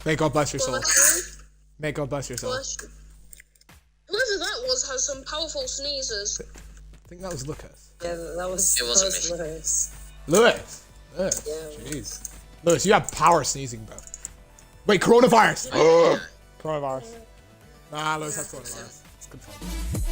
May God bless your soul. Bless you. May God bless your soul. Bless you. Whoever that was has some powerful sneezes. I think that was Lucas. Yeah, that was. It wasn't me. Lewis. Lewis. Yeah. Jeez. Lewis, you have power sneezing, bro. Wait, coronavirus. Coronavirus. Nah, Lewis has coronavirus. It's good fun.